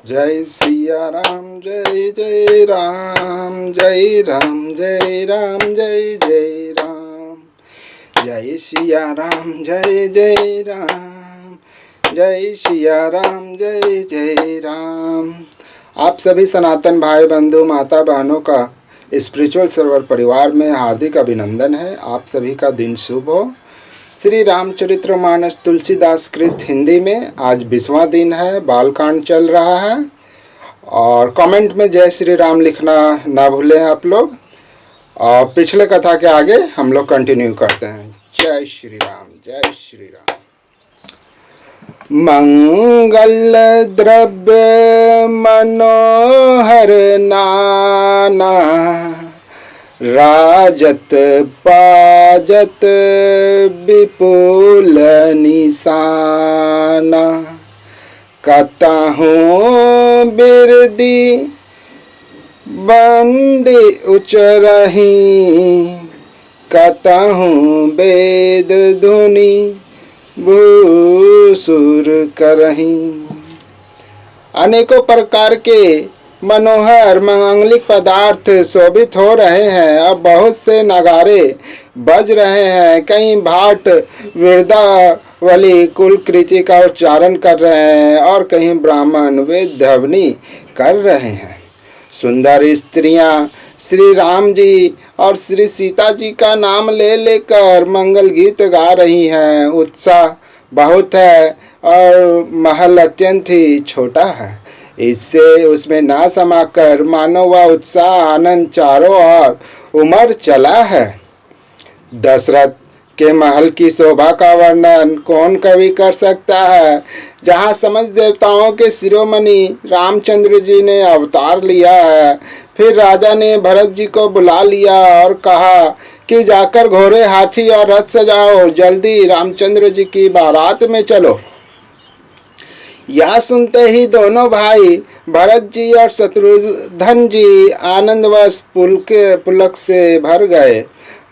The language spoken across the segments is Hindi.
जय सिया राम जय जय राम जय राम जय राम जय जय राम। जय सिया राम जय जय राम जय सिया राम जय जय राम। आप सभी सनातन भाई बंधु माता बहनों का स्पिरिचुअल सर्वर परिवार में हार्दिक अभिनंदन है। आप सभी का दिन शुभ हो। श्री रामचरितमानस तुलसीदास कृत हिंदी में आज 20वां दिन है। बालकांड चल रहा है और कमेंट में जय श्री राम लिखना ना भूलें आप लोग। और पिछले कथा के आगे हम लोग कंटिन्यू करते हैं। जय श्री राम जय श्री राम। मंगल द्रव्य मनोहर नाना राजत पाजत विपुल निशाना। कतहूँ बिरदी बंदी उचरही कतहूँ वेद धुनि भूसुर करही। अनेकों प्रकार के मनोहर मांगलिक पदार्थ शोभित हो रहे हैं। अब बहुत से नगारे बज रहे हैं। कई भाट वृंदावली कुल कृति का उच्चारण कर रहे हैं और कहीं ब्राह्मण वेद ध्वनि कर रहे हैं। सुंदर स्त्रियां श्री राम जी और श्री सीता जी का नाम ले लेकर मंगल गीत गा रही हैं। उत्साह बहुत है और महल अत्यंत ही छोटा है। इससे उसमें ना समाकर मानो वह उत्साह आनंद चारों ओर उमड़ चला है। दशरथ के महल की शोभा का वर्णन कौन कवि कर सकता है। जहाँ समस्त देवताओं के शिरोमणि रामचंद्र जी ने अवतार लिया है। फिर राजा ने भरत जी को बुला लिया और कहा कि जाकर घोड़े हाथी और रथ सजाओ, जल्दी रामचंद्र जी की बारात में चलो। यह सुनते ही दोनों भाई भरत जी और शत्रुघ्न जी आनंदवश पुलक से भर गए।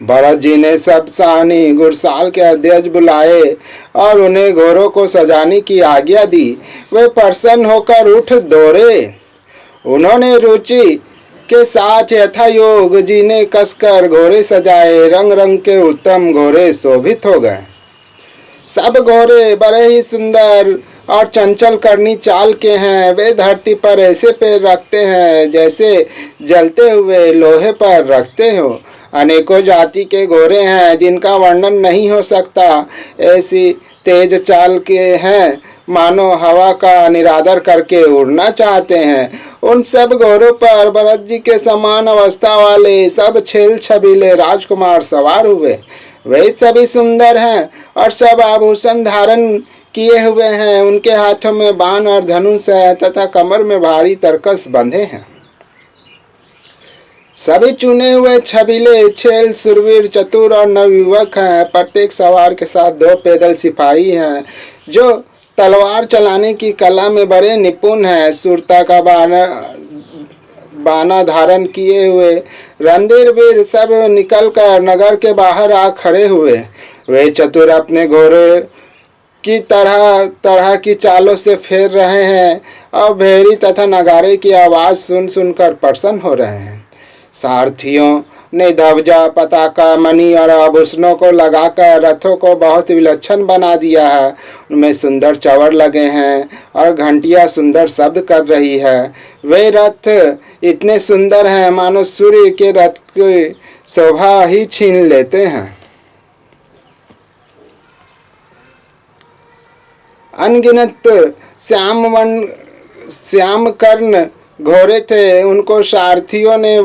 भरत जी ने सब साहनी घुड़साल के अध्यक्ष बुलाए और उन्हें घोड़ों को सजाने की आज्ञा दी। वे प्रसन्न होकर उठ दौड़े। उन्होंने रुचि के साथ यथायोग जी ने कसकर घोड़े सजाए। रंग रंग के उत्तम घोड़े शोभित हो गए। सब घोड़े बड़े ही सुंदर और चंचल करनी चाल के हैं। वे धरती पर ऐसे पैर रखते हैं जैसे जलते हुए लोहे पर रखते हो। अनेकों जाति के घोड़े हैं जिनका वर्णन नहीं हो सकता। ऐसी तेज चाल के हैं मानो हवा का निरादर करके उड़ना चाहते हैं। उन सब घोड़ों पर भरत जी के समान अवस्था वाले सब छेल छबीले राजकुमार सवार हुए। वे सभी सुंदर हैं और सब आभूषण धारण किए हुए हैं। उनके हाथों में बाण और धनुष है तथा कमर में भारी तरकस बंधे हैं। सभी चुने हुए छबीले छेल सुरवीर चतुर और नवयुवक हैं। प्रत्येक सवार के साथ 2 पैदल सिपाही हैं जो तलवार चलाने की कला में बड़े निपुण हैं। सुरता का बाना धारण किए हुए रणधीर वीर सब निकलकर नगर के बाहर आ खड़े हुए। वे चतुर अपने घोड़े की तरह तरह की चालों से फेर रहे हैं और भेरी तथा नगारे की आवाज सुन सुनकर प्रसन्न हो रहे हैं। सारथियों ने ध्वजा पताका मणि और आभूषणों को लगाकर रथों को बहुत विलक्षण बना दिया है। उनमें सुंदर चवर लगे हैं और घंटियां सुंदर शब्द कर रही है। वे रथ इतने सुंदर हैं मानो सूर्य के रथ की शोभा ही छीन लेते हैं। अनगिनत श्याम कर्ण घोड़े थे। उनको सारथियों ने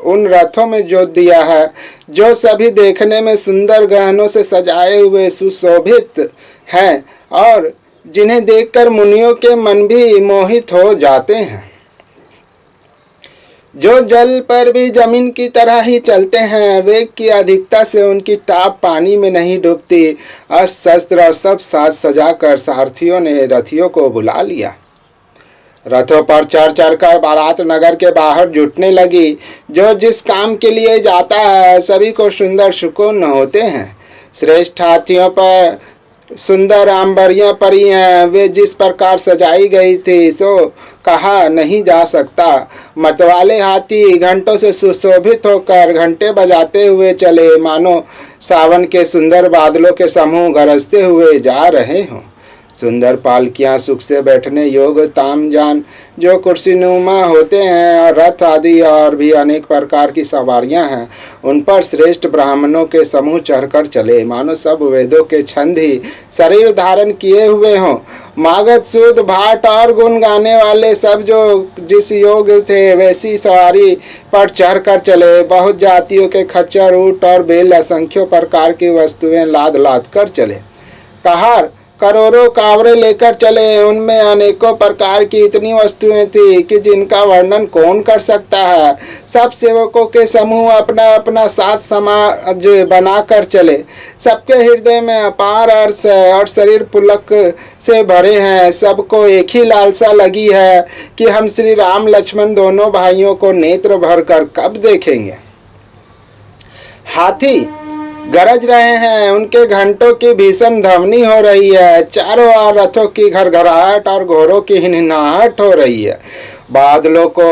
उन रथों में जोत दिया है जो सभी देखने में सुंदर गहनों से सजाए हुए सुशोभित हैं और जिन्हें देखकर मुनियों के मन भी मोहित हो जाते हैं। जो जल पर भी जमीन की तरह ही चलते हैं। वेग की अधिकता से उनकी टाप पानी में नहीं डूबती। अस्त्र शस्त्र और सब साज सजाकर सारथियों ने रथियों को बुला लिया। रथों पर चढ़ चढ़कर बारात नगर के बाहर जुटने लगी। जो जिस काम के लिए जाता है सभी को सुंदर सुकून होते हैं। श्रेष्ठ हाथियों पर सुंदर आंबरियां परी हैं, वे जिस प्रकार सजाई गई थी सो कहा नहीं जा सकता। मतवाले हाथी घंटों से सुशोभित होकर घंटे बजाते हुए चले, मानो सावन के सुंदर बादलों के समूह गरजते हुए जा रहे हों। सुंदर पालकियां सुख से बैठने योग्य तामजान जो कुर्सीनुमा होते हैं और रथ आदि और भी अनेक प्रकार की सवारियां हैं, उन पर श्रेष्ठ ब्राह्मणों के समूह चढ़कर चले, मानो सब वेदों के छंद ही शरीर धारण किए हुए हों। मागध सूद भाट और गुण गाने वाले सब जो जिस योग थे वैसी सवारी पर चढ़कर चले। बहुत जातियों के खच्चर, ऊंट और बैल असंख्यों प्रकार की वस्तुएं लाद लाद कर चले। कहार करोड़ों कावरे लेकर चले, उनमें अनेकों प्रकार की इतनी वस्तुएं थी कि जिनका वर्णन कौन कर सकता है। सब सेवकों के समूह अपना अपना साथ समाज बनाकर चले। सबके हृदय में अपार हर्ष है और शरीर पुलक से भरे हैं। सबको एक ही लालसा लगी है कि हम श्री राम लक्ष्मण दोनों भाइयों को नेत्र भरकर कब देखेंगे। हाथी गरज रहे हैं, उनके घंटों की भीषण ध्वनि हो रही है। चारों ओर रथों की घरघराहट और घोड़ों की हिनहिनाहट हो रही है। बादलों को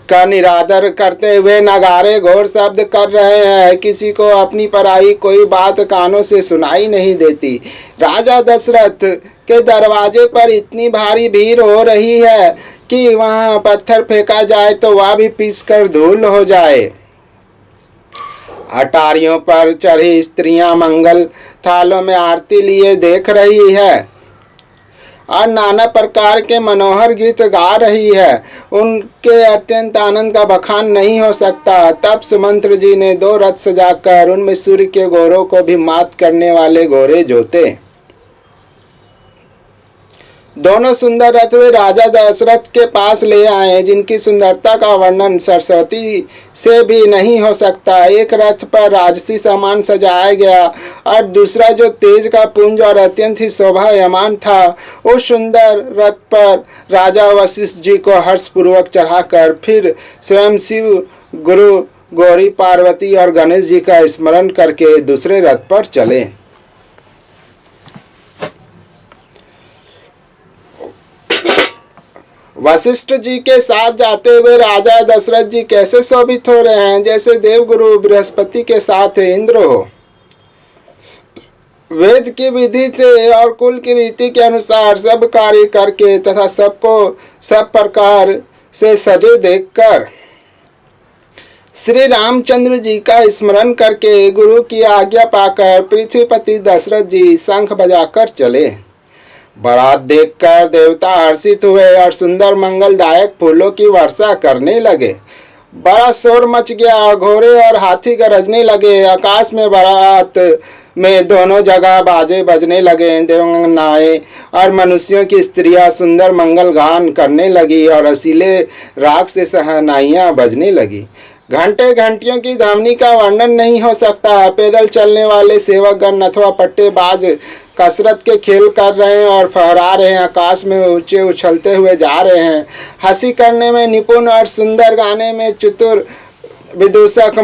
का निरादर करते हुए नगारे घोर शब्द कर रहे हैं। किसी को अपनी पराई कोई बात कानों से सुनाई नहीं देती। राजा दशरथ के दरवाजे पर इतनी भारी भीड़ हो रही है कि वहां पत्थर फेंका जाए तो वह भी पीसकर धूल हो जाए। अटारियों पर चढ़ी स्त्रियां मंगल थालों में आरती लिए देख रही है और नाना प्रकार के मनोहर गीत गा रही है। उनके अत्यंत आनंद का बखान नहीं हो सकता। तब सुमंत्र जी ने 2 रथ सजाकर उनमें सूर्य के घोड़ों को भी मात करने वाले घोड़े जोते। दोनों सुंदर रथ वे राजा दशरथ के पास ले आए, जिनकी सुंदरता का वर्णन सरस्वती से भी नहीं हो सकता। एक रथ पर राजसी सामान सजाया गया और दूसरा जो तेज का पुंज और अत्यंत ही शोभायमान था, उस सुंदर रथ पर राजा वशिष्ठ जी को हर्षपूर्वक चढ़ाकर फिर स्वयं शिव, गुरु, गौरी, पार्वती और गणेश जी का स्मरण करके दूसरे रथ पर चले। वशिष्ठ जी के साथ जाते हुए राजा दशरथ जी कैसे शोभित हो रहे हैं, जैसे देवगुरु बृहस्पति के साथ इंद्र हो। वेद की विधि से और कुल की रीति के अनुसार सब कार्य करके तथा सबको सब प्रकार से सजे देखकर श्री रामचंद्र जी का स्मरण करके गुरु की आज्ञा पाकर पृथ्वीपति दशरथ जी शंख बजाकर चले। बारात देखकर देवता हर्षित हुए और सुंदर मंगलदायक फूलों की वर्षा करने लगे। बड़ा शोर मच गया, घोड़े और हाथी गरजने लगे। आकाश में बारात में दोनों जगह बाजे बजने लगे। देवंगनाएं और मनुष्यों की स्त्रियां सुंदर मंगल गान करने लगी और रसीले राग से सहनाइयां बजने लगी। घंटे घंटियों की ध्वनि का वर्णन नहीं हो सकता। पैदल चलने वाले सेवकगण अथवा पट्टेबाज कसरत के खेल कर रहे हैं और फहरा रहे हैं। आकाश में ऊंचे उछलते हुए जा रहे हैं। हंसी करने में निपुण और सुंदर गाने में चतुर विदूषक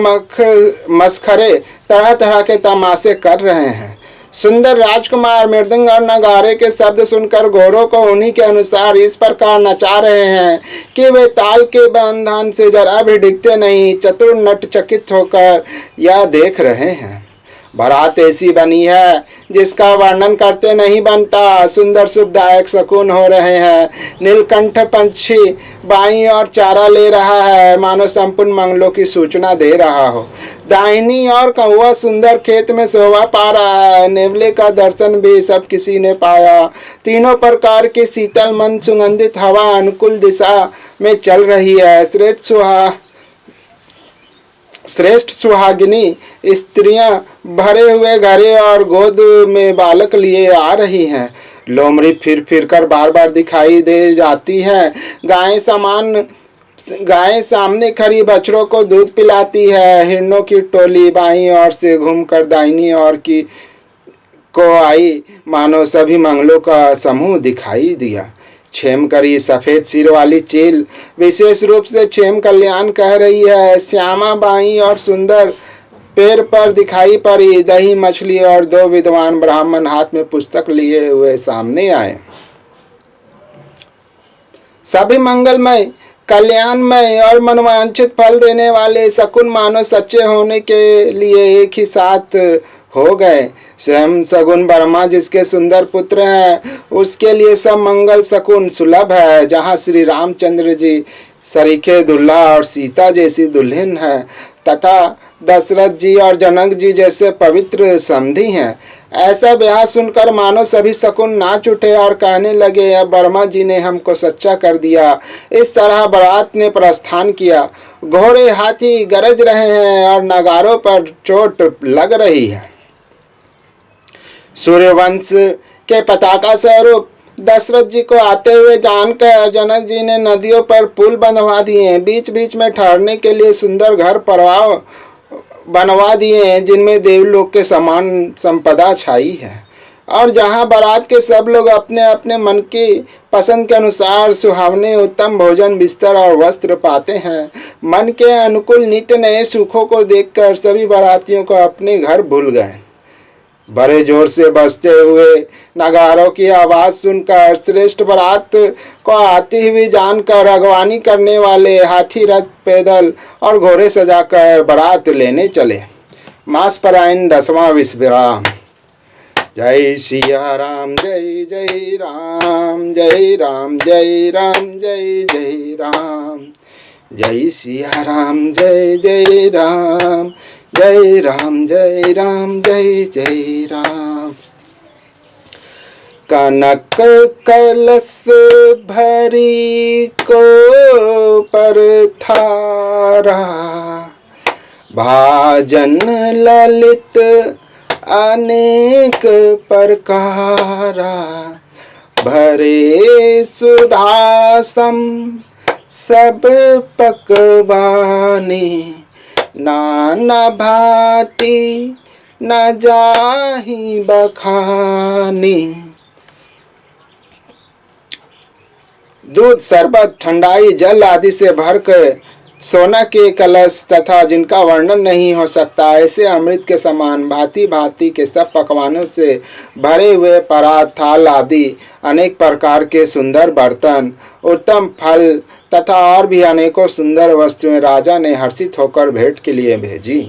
मस्खरे तरह तरह के तमाशे कर रहे हैं। सुंदर राजकुमार मृदंग और नगारे के शब्द सुनकर घोड़ों को उन्हीं के अनुसार इस प्रकार नचा रहे हैं कि वे ताल के बंधन से जरा भी डिगते नहीं। चतुर नटचकित होकर यह देख रहे हैं। बारात ऐसी बनी है जिसका वर्णन करते नहीं बनता। सुंदर सुखदायक शकुन हो रहे हैं। नीलकंठ पंछी बाईं और चारा ले रहा है, मानो संपूर्ण मंगलों की सूचना दे रहा हो। दाहिनी और कौवा सुंदर खेत में शोभा पा रहा है। नेवले का दर्शन भी सब किसी ने पाया। तीनों प्रकार की शीतल मन सुगंधित हवा अनुकूल दिशा में चल रही है। श्रेष्ठ सुहागिनी स्त्रियां भरे हुए घरे और गोद में बालक लिए आ रही हैं। लोमड़ी फिर फिर कर बार बार दिखाई दे जाती हैं। गायें सामने खड़ी बछड़ों को दूध पिलाती है। हिरणों की टोली बाईं ओर से घूमकर दाहिनी ओर की को आई, मानो सभी मंगलों का समूह दिखाई दिया। क्षेम करी सफेद सिर वाली चील विशेष रूप से क्षेम कल्याण कह रही है। श्यामा बाई और सुंदर पेड़ पर दिखाई पड़ी दही मछली और 2 विद्वान ब्राह्मण हाथ में पुस्तक लिए हुए सामने आए। सभी मंगलमय, कल्याणमय और मनोवांछित फल देने वाले शकुन मानो सच्चे होने के लिए एक ही साथ हो गए। स्वयं सगुन ब्रह्मा जिसके सुंदर पुत्र हैं, उसके लिए सब मंगल शकुन सुलभ है। जहाँ श्री रामचंद्र जी सरीखे दुल्हा और सीता जैसी दुल्हन है, तथा दशरथ जी और जनक जी जैसे पवित्र समधी हैं। ऐसा ब्याह सुनकर मानो सभी शकुन नाच उठे और कहने लगे, अब वर्मा जी ने हमको सच्चा कर दिया। इस तरह बारात ने प्रस्थान किया। घोड़े हाथी गरज रहे हैं और नगारों पर चोट लग रही है। सूर्यवंश के पताका स्वरूप दशरथ जी को आते हुए जानकर जनक जी ने नदियों पर पुल बनवा दिए। बीच बीच में ठहरने के लिए सुंदर घर परवाव बनवा दिए हैं, जिनमें देवलोक के समान संपदा छाई है, और जहां बारात के सब लोग अपने अपने मन की पसंद के अनुसार सुहावने उत्तम भोजन, बिस्तर और वस्त्र पाते हैं। मन के अनुकूल नित्य नए सुखों को देखकर सभी बारातियों को अपने घर भूल गए। बड़े जोर से बजते हुए नगारों की आवाज सुनकर श्रेष्ठ बारात को आती हुई जानकर अगवानी करने वाले हाथी, रथ, पैदल और घोड़े सजाकर बारात लेने चले। मास परायण 10वां विश्राम। जय सिया राम, जय जय राम, जय राम जय राम, जय जय राम, जय सिया राम, जय जय राम, जय राम जय राम, जय जय राम। कनक कलश भरी को पर थारा, भाजन ललित अनेक प्रकारा, भरे सुधासम सब पकवानी, नाना भांति न जाहि बखानी। दूध, शरबत, ठंडाई, जल आदि से भर कर सोना के कलश तथा जिनका वर्णन नहीं हो सकता, ऐसे अमृत के समान भांति भांति के सब पकवानों से भरे हुए परात, थाल आदि अनेक प्रकार के सुंदर बर्तन, उत्तम फल तथा और भी अनेकों सुंदर वस्तुएं राजा ने हर्षित होकर भेंट के लिए भेजी।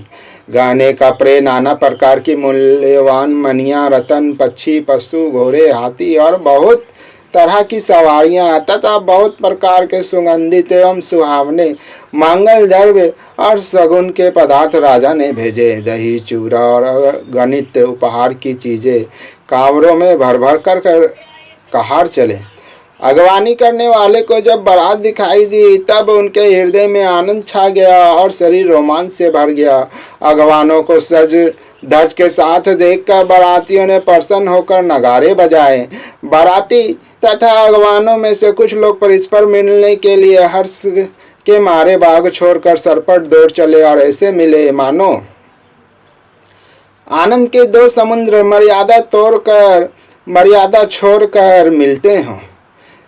गहने, कपड़े, नाना प्रकार की मूल्यवान मणियां, रतन, पक्षी, पशु, घोड़े, हाथी और बहुत तरह की सवारियां तथा बहुत प्रकार के सुगंधित एवं सुहावने मंगल द्रव्य और सगुन के पदार्थ राजा ने भेजे। दही, चूरा और गणित उपहार की चीजें कांवरों में भर भर कर कहार चले। अगवानी करने वाले को जब बारात दिखाई दी, तब उनके हृदय में आनंद छा गया और शरीर रोमांच से भर गया। अगवानों को सज धज के साथ देखकर बारातियों ने प्रसन्न होकर नगारे बजाए। बाराती तथा अगवानों में से कुछ लोग परस्पर मिलने के लिए हर्ष के मारे बाग छोड़कर सरपट दौड़ चले और ऐसे मिले मानो आनंद के 2 समुद्र मर्यादा छोड़कर मिलते हों।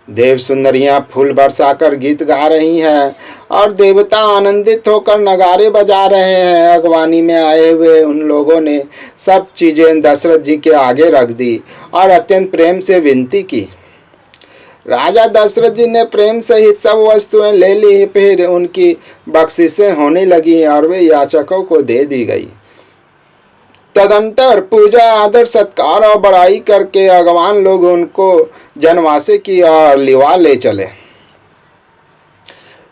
देव सुंदरियां फूल बरसाकर गीत गा रही हैं और देवता आनंदित होकर नगारे बजा रहे हैं। अगवानी में आए हुए उन लोगों ने सब चीजें दशरथ जी के आगे रख दी और अत्यंत प्रेम से विनती की। राजा दशरथ जी ने प्रेम से ही सब वस्तुएं ले ली। फिर उनकी बख्शिशें होने लगी और वे याचकों को दे दी गई। तदंतर पूजा, आदर, सत्कार और बड़ाई करके अगवान लोग उनको जनवासे की ओर लिवा ले चले।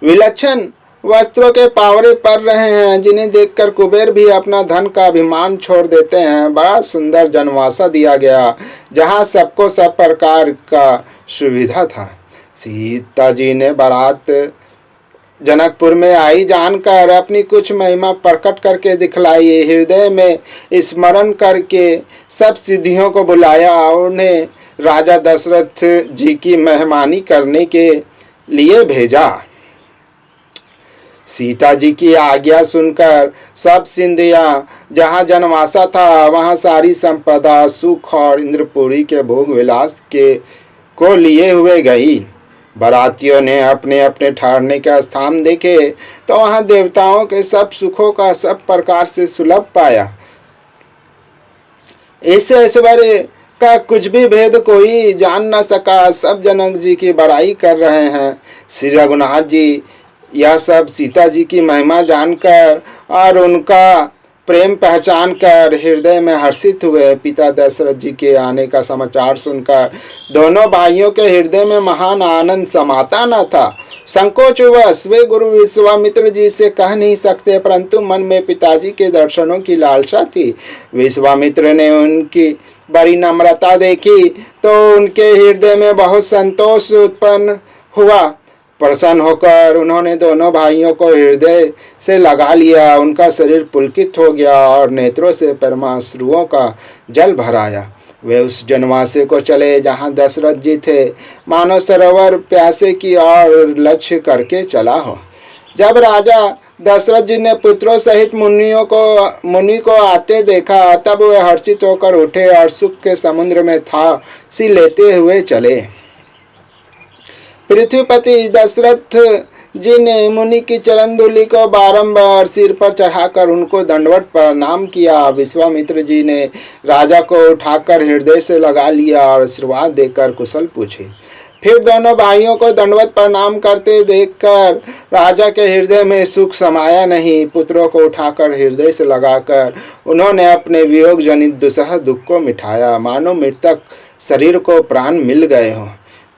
विलक्षण वस्त्रों के पावरे पड़ रहे हैं, जिन्हें देखकर कुबेर भी अपना धन का अभिमान छोड़ देते हैं। बड़ा सुंदर जनवासा दिया गया, जहां सबको सब प्रकार का सुविधा था। सीता जी ने बारात जनकपुर में आई जानकर अपनी कुछ महिमा प्रकट करके दिखलाई। हृदय में स्मरण करके सब सिद्धियों को बुलाया और उन्हें राजा दशरथ जी की मेहमानी करने के लिए भेजा। सीता जी की आज्ञा सुनकर सब सिंधिया जहाँ जनवासा था, वहाँ सारी संपदा, सुख और इंद्रपुरी के भोग विलास के को लिए हुए गई। बारातियों ने अपने अपने ठहरने का स्थान देखे तो वहां देवताओं के सब सुखों का सब प्रकार से सुलभ पाया। इस ऐश्वर्य का कुछ भी भेद कोई जान न सका। सब जनक जी की बड़ाई कर रहे हैं। श्री रघुनाथ जी यह सब सीता जी की महिमा जानकर और उनका प्रेम पहचान कर हृदय में हर्षित हुए। पिता दशरथ जी के आने का समाचार सुनकर दोनों भाइयों के हृदय में महान आनंद समाता न था। संकोचवश वे गुरु विश्वामित्र जी से कह नहीं सकते, परंतु मन में पिताजी के दर्शनों की लालसा थी। विश्वामित्र ने उनकी बड़ी नम्रता देखी तो उनके हृदय में बहुत संतोष उत्पन्न हुआ। प्रसन्न होकर उन्होंने दोनों भाइयों को हृदय से लगा लिया। उनका शरीर पुलकित हो गया और नेत्रों से परमाश्रुओं का जल भर आया। वे उस जनवासे को चले जहाँ दशरथ जी थे, मानो सरोवर प्यासे की ओर लक्ष्य करके चला हो। जब राजा दशरथ जी ने पुत्रों सहित मुनि को आते देखा, तब वे हर्षित होकर उठे और सुख के समुद्र में था सी लेते हुए चले। पृथ्वीपति दशरथ जी ने मुनि की चरण धूलि को बारंबार सिर पर चढ़ाकर उनको दंडवत प्रणाम किया। विश्वामित्र जी ने राजा को उठाकर हृदय से लगा लिया और आशीर्वाद देकर कुशल पूछे। फिर दोनों भाइयों को दंडवत प्रणाम करते देखकर राजा के हृदय में सुख समाया नहीं। पुत्रों को उठाकर हृदय से लगाकर उन्होंने अपने वियोग जनित दुसह दुख को मिटाया, मानो मृतक शरीर को प्राण मिल गए हों।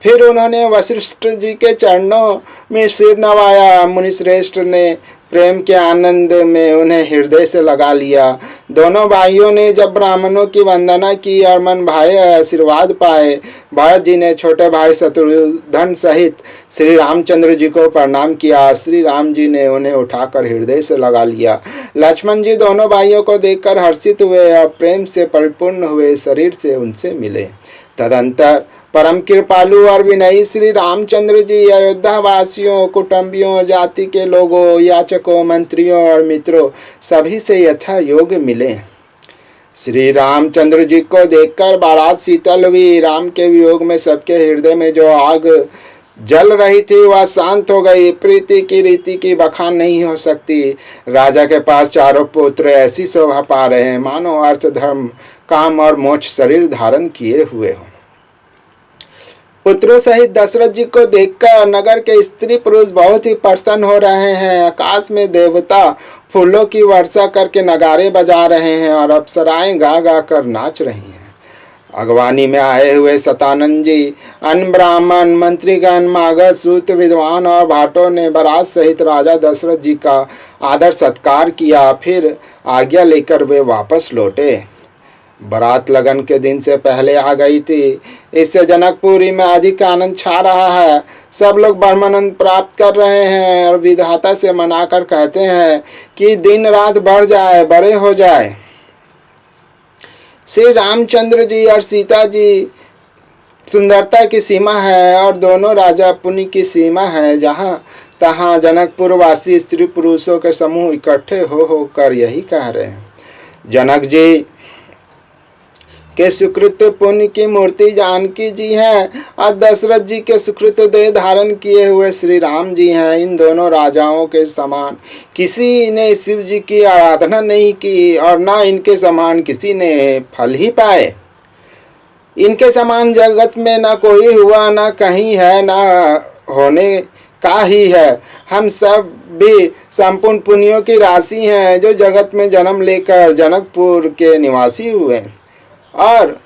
फिर उन्होंने वशिष्ठ जी के चरणों में सिर नवाया। मुनिश्रेष्ठ ने प्रेम के आनंद में उन्हें हृदय से लगा लिया। दोनों भाइयों ने जब ब्राह्मणों की वंदना की और मन भाए आशीर्वाद पाए, भरत जी ने छोटे भाई शत्रुघ्न सहित श्री रामचंद्र जी को प्रणाम किया। श्री राम जी ने उन्हें उठाकर हृदय से लगा लिया। लक्ष्मण जी दोनों भाइयों को देखकर हर्षित हुए और प्रेम से परिपूर्ण हुए शरीर से उनसे मिले। तदंतर परम कृपालु और विनयी श्री रामचंद्र जी अयोध्या वासियों, कुटुंबियों, जाति के लोगों, याचकों, मंत्रियों और मित्रों सभी से यथा योग मिले। श्री रामचंद्र जी को देखकर बारात शीतल हुई। राम के वियोग में सबके हृदय में जो आग जल रही थी वह शांत हो गई। प्रीति की रीति की बखान नहीं हो सकती। राजा के पास चारों पुत्र ऐसी शोभा पा रहे हैं मानो अर्थ, धर्म, काम और मोक्ष शरीर धारण किए हुए हो। पुत्रों सहित दशरथ जी को देखकर नगर के स्त्री पुरुष बहुत ही प्रसन्न हो रहे हैं। आकाश में देवता फूलों की वर्षा करके नगारे बजा रहे हैं और अप्सराएं गा गा कर नाच रही हैं। अगवानी में आए हुए सतानंद जी, अन्य ब्राह्मण, मंत्रीगण, मागध, सूत, विद्वान और भाटों ने बारात सहित राजा दशरथ जी का आदर सत्कार किया। फिर आज्ञा लेकर वे वापस लौटे। बारात लगन के दिन से पहले आ गई थी, इससे जनकपुरी में अधिक आनंद छा रहा है। सब लोग ब्रह्मानंद प्राप्त कर रहे हैं और विधाता से मनाकर कहते हैं कि दिन रात बढ़ जाए, बड़े हो जाए। श्री रामचंद्र जी और सीता जी सुंदरता की सीमा है और दोनों राजा पुण्य की सीमा है। जहाँ तहाँ जनकपुर वासी स्त्री पुरुषों के समूह इकट्ठे हो कर यही कह रहे हैं। जनक जी के सुकृत पुण्य की मूर्ति जानकी जी हैं और दशरथ जी के सुकृत देह धारण किए हुए श्री राम जी हैं। इन दोनों राजाओं के समान किसी ने शिव जी की आराधना नहीं की और न इनके समान किसी ने फल ही पाए। इनके समान जगत में न कोई हुआ, न कहीं है, न होने का ही है। हम सब भी संपूर्ण पुण्यों की राशि हैं जो जगत में जन्म लेकर जनकपुर के निवासी हुए और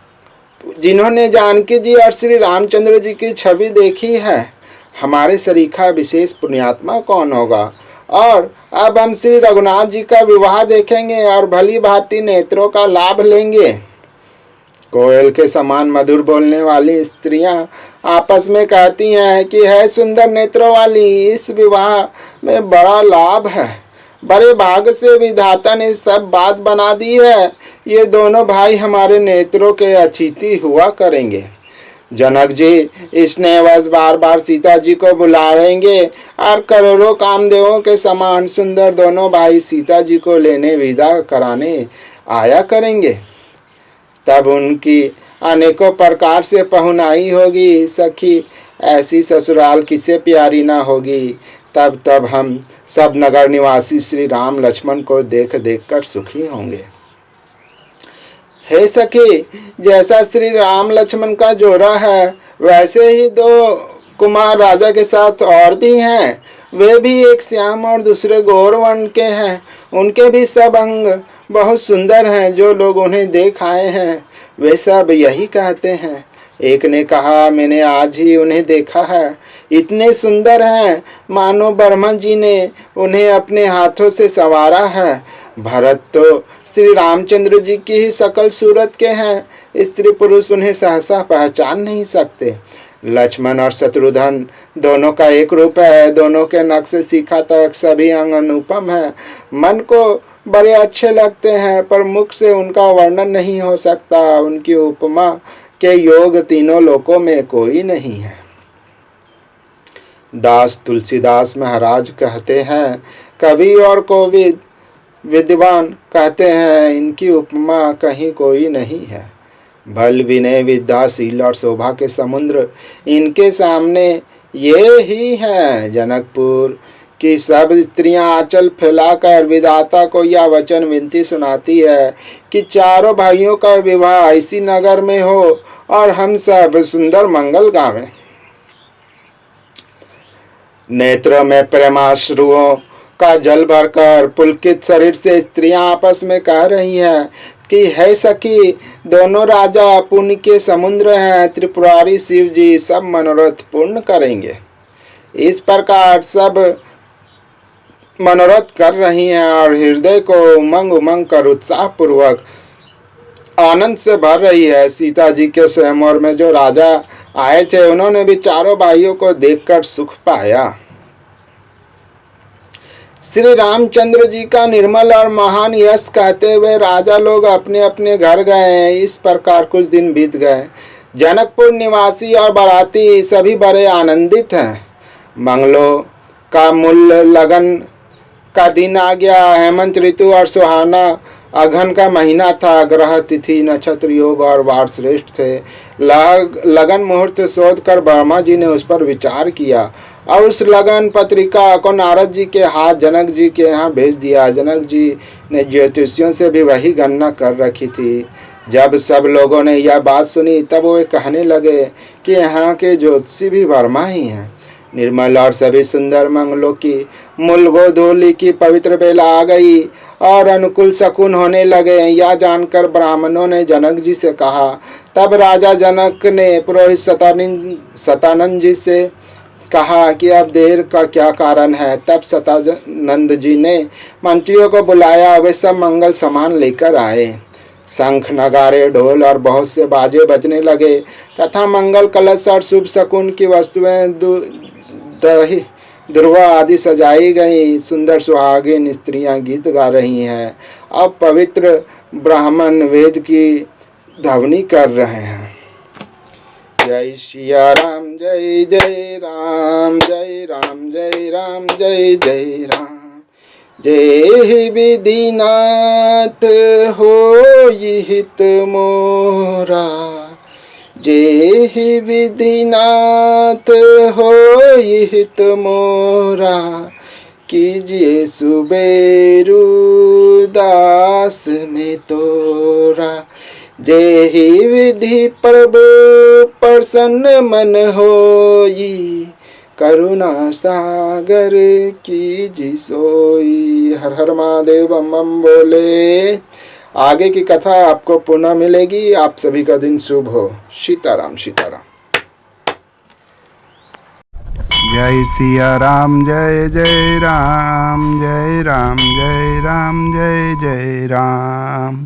जिन्होंने जानकी जी और श्री रामचंद्र जी की छवि देखी है। हमारे सरीखा विशेष पुण्यात्मा कौन होगा। और अब हम श्री रघुनाथ जी का विवाह देखेंगे और भली भांति नेत्रों का लाभ लेंगे। कोयल के समान मधुर बोलने वाली स्त्रियां आपस में कहती हैं कि है सुंदर नेत्रों वाली, इस विवाह में बड़ा लाभ है। बड़े भाग से विधाता ने सब बात बना दी है। ये दोनों भाई हमारे नेत्रों के अतिथि हुआ करेंगे। जनक जी स्नेहवश बार बार सीता जी को बुलावेंगे और करोड़ों कामदेवों के समान सुंदर दोनों भाई सीता जी को लेने विदा कराने आया करेंगे। तब उनकी अनेकों प्रकार से पहुनाई होगी। सखी ऐसी ससुराल किसे प्यारी ना होगी। तब तब हम सब नगर निवासी श्री राम लक्ष्मण को देख देख कर सुखी होंगे। हे सखी, जैसा श्री राम लक्ष्मण का जोड़ा है वैसे ही दो कुमार राजा के साथ और भी हैं। वे भी एक श्याम और दूसरे गौर वर्ण के हैं। उनके भी सब अंग बहुत सुंदर हैं। जो लोग उन्हें देख आए हैं वे सब यही कहते हैं। एक ने कहा, मैंने आज ही उन्हें देखा है, इतने सुंदर हैं मानो ब्रह्मा जी ने उन्हें अपने हाथों से संवारा है। भरत तो श्री रामचंद्र जी की ही सकल सूरत के हैं। स्त्री पुरुष उन्हें सहसा पहचान नहीं सकते। लक्ष्मण और शत्रुघ्न दोनों का एक रूप है। दोनों के नख से शिखा तक सभी अंग अनुपम है। मन को बड़े अच्छे लगते हैं पर मुख से उनका वर्णन नहीं हो सकता। उनकी उपमा के योग तीनों लोकों में कोई नहीं है। दास तुलसीदास महाराज कहते हैं, कवि और कोविद विद्वान कहते हैं, इनकी उपमा कहीं कोई नहीं है। बल विनय विद्याशील और शोभा के समुद्र इनके सामने ये ही हैं। जनकपुर की सब स्त्रियां आंचल फैलाकर विधाता को यह वचन विनती सुनाती है कि चारों भाइयों का विवाह इसी नगर में हो और हम सब सुंदर मंगल गावें। नेत्र में प्रेमाश्रुओं का जल भरकर पुलकित शरीर से स्त्रियां आपस में कह रही हैं कि है सखी, दोनों राजा पुण्य के समुद्र हैं। त्रिपुरारी शिव जी सब मनोरथ पूर्ण करेंगे। इस प्रकार सब मनोरथ कर रही हैं और हृदय को उमंग उमंग कर उत्साह पूर्वक आनंद से भर रही है। सीता जी के स्वयंवर में जो राजा आए थे उन्होंने भी चारों भाइयों को देखकर सुख पाया। श्री रामचंद्र जी का निर्मल और महान यश कहते हुए राजा लोग अपने अपने घर गए। इस प्रकार कुछ दिन बीत गए। जनकपुर निवासी और बाराती सभी बड़े आनंदित हैं। मंगलों का मूल लगन का दिन आ गया। हेमंत ऋतु और सुहाना अघन का महीना था। ग्रह तिथि नक्षत्र योग और वार श्रेष्ठ थे। लगन मुहूर्त शोध कर ब्रह्मा जी ने उस पर विचार किया और उस लगन पत्रिका को नारद जी के हाथ जनक जी के यहाँ भेज दिया। जनक जी ने ज्योतिषियों से भी वही गणना कर रखी थी। जब सब लोगों ने यह बात सुनी तब वे कहने लगे कि यहाँ के ज्योतिषी भी वर्मा ही हैं। निर्मल और सभी सुंदर मंगलों की मूल गोधूली की पवित्र बेला आ गई और अनुकूल शकुन होने लगे। यह जानकर ब्राह्मणों ने जनक जी से कहा। तब राजा जनक ने पुरोहित सतानंद जी से कहा कि अब देर का क्या कारण है। तब सतानंद जी ने मंत्रियों को बुलाया। वे सब मंगल सामान लेकर आए। शंख नगारे ढोल और बहुत से बाजे बजने लगे तथा मंगल कलश और शुभ शकुन की वस्तुएं दही ध्रुवा आदि सजाई गई। सुंदर सुहागिन स्त्रियां गीत गा रही हैं। अब पवित्र ब्राह्मण वेद की ध्वनि कर रहे हैं। जय सिया राम जय जय राम जय राम जय राम जय जय राम। जय विधिनाथ हो हित मोरा। जय विधिनाथ हो हित मोरा। कीजिए सुबेरु दास में तोरा। जय ही विधि प्रभु प्रसन्न मन होई। करुणा सागर कीजिए सोई। हर हर महादेव बम बम बोले। आगे की कथा आपको पुनः मिलेगी। आप सभी का दिन शुभ हो। सीताराम सीताराम। जय सिया राम जय जय राम जय राम जय राम जय जय राम।